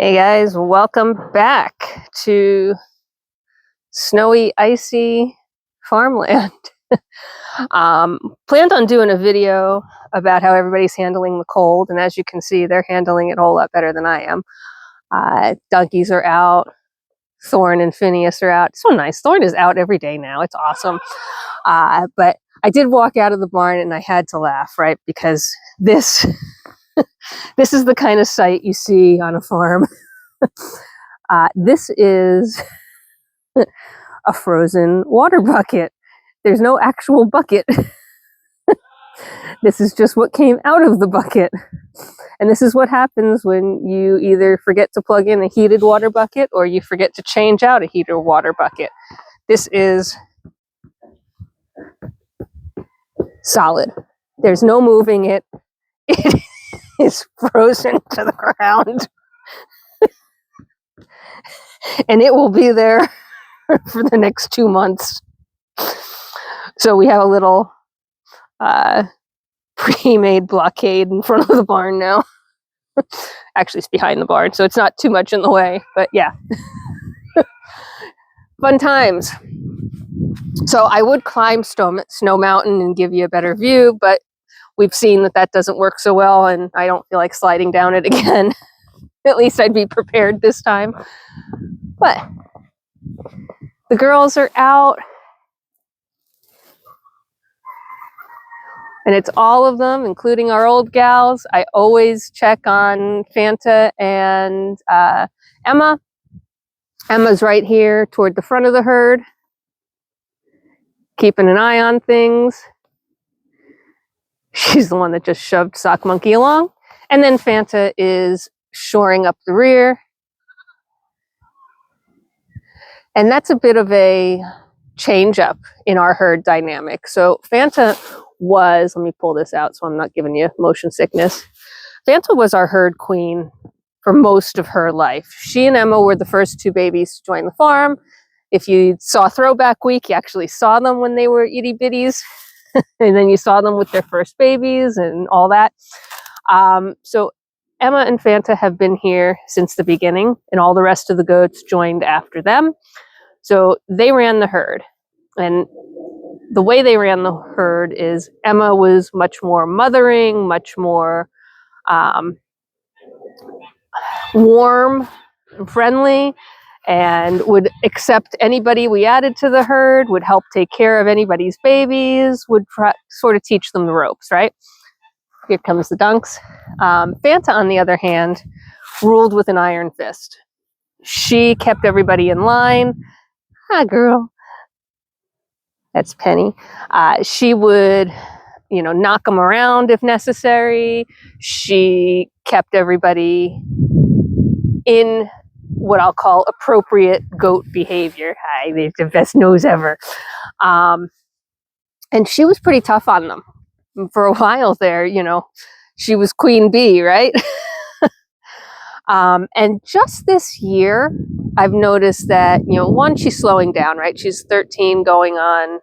Hey guys, welcome back to snowy, icy farmland. Planned on doing a video about how everybody's handling the cold, and as you can see, they're handling it a whole lot better than I am. Donkeys are out, Thorn and Phineas are out. So nice. Thorn is out every day now. It's awesome. But I did walk out of the barn and I had to laugh, right? Because this is the kind of sight you see on a farm. This is a frozen water bucket. There's no actual bucket. This is just what came out of the bucket. And this is what happens when you either forget to plug in a heated water bucket or you forget to change out a heated water bucket. This is solid. There's no moving it. It is frozen to the ground. And it will be there for the next 2 months. So we have a little pre-made blockade in front of the barn now. Actually, it's behind the barn, so it's not too much in the way, but yeah. Fun times. So I would climb Snow Mountain and give you a better view, but we've seen that doesn't work so well, and I don't feel like sliding down it again. At least I'd be prepared this time. But the girls are out. And it's all of them, including our old gals. I always check on Fanta and Emma. Emma's right here toward the front of the herd, keeping an eye on things. She's the one that just shoved Sock Monkey along. And then Fanta is shoring up the rear. And that's a bit of a change up in our herd dynamic. So Fanta was, let me pull this out so I'm not giving you motion sickness. Fanta was our herd queen for most of her life. She and Emma were the first two babies to join the farm. If you saw Throwback Week, you actually saw them when they were itty bitties. And then you saw them with their first babies and all that. So Emma and Fanta have been here since the beginning, and all the rest of the goats joined after them. So they ran the herd. And the way they ran the herd is Emma was much more mothering, much more warm and friendly, and would accept anybody we added to the herd, would help take care of anybody's babies, would sort of teach them the ropes, right? Here comes the dunks. Fanta, on the other hand, ruled with an iron fist. She kept everybody in line. Hi, girl. That's Penny. She would, knock them around if necessary. She kept everybody in what I'll call appropriate goat behavior. Hi, they have the best nose ever. And she was pretty tough on them. For a while there, she was queen bee, right? And just this year, I've noticed that, one, she's slowing down, right? She's 13 going on.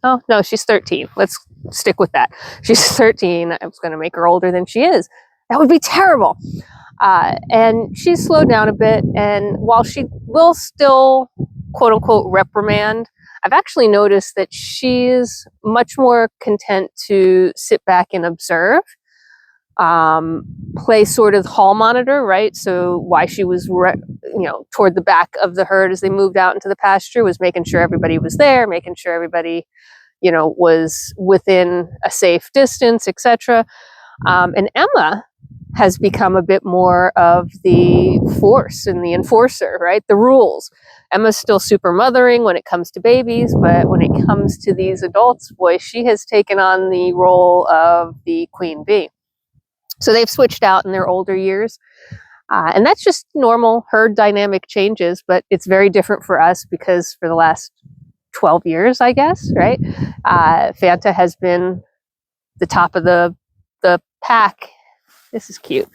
Oh, no, she's 13. Let's stick with that. She's 13. I was going to make her older than she is. That would be terrible. And she's slowed down a bit. And while she will still, quote unquote, reprimand, I've actually noticed that she's much more content to sit back and observe. Play sort of hall monitor, right? So why she was, toward the back of the herd as they moved out into the pasture was making sure everybody was there, making sure everybody, was within a safe distance, etc. And Emma has become a bit more of the force and the enforcer, right? The rules. Emma's still super mothering when it comes to babies, but when it comes to these adults, boy, she has taken on the role of the queen bee. So they've switched out in their older years. And that's just normal herd dynamic changes, but it's very different for us because for the last 12 years, I guess, right? Fanta has been the top of the pack. This is cute.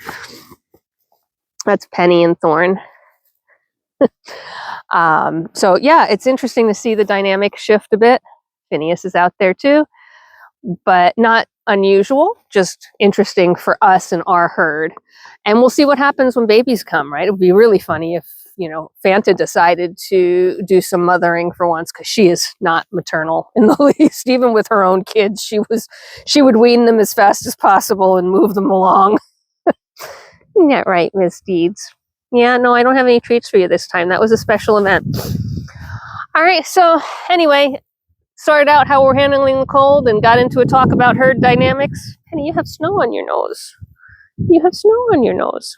That's Penny and Thorn. So yeah, it's interesting to see the dynamic shift a bit. Phineas is out there too, but not unusual, just interesting for us and our herd. And we'll see what happens when babies come, right? It would be really funny if, you know, Fanta decided to do some mothering for once, because she is not maternal in the least. Even with her own kids, she would wean them as fast as possible and move them along. Isn't that right, Miss Deeds? Yeah, no, I don't have any treats for you this time. That was a special event. All right, so anyway, sorted out how we're handling the cold and got into a talk about herd dynamics. Penny, you have snow on your nose. You have snow on your nose.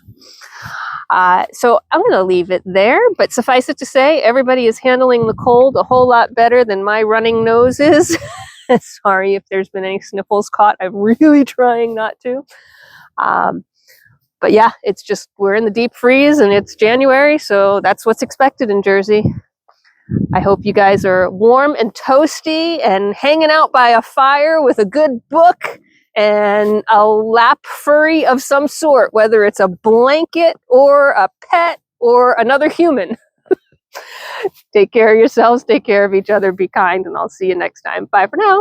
So I'm going to leave it there, but suffice it to say, everybody is handling the cold a whole lot better than my running nose is. Sorry if there's been any sniffles caught. I'm really trying not to. But yeah, it's just, we're in the deep freeze and it's January, so that's what's expected in Jersey. I hope you guys are warm and toasty and hanging out by a fire with a good book and a lap furry of some sort, whether it's a blanket or a pet or another human. Take care of yourselves, take care of each other, be kind, and I'll see you next time. Bye for now.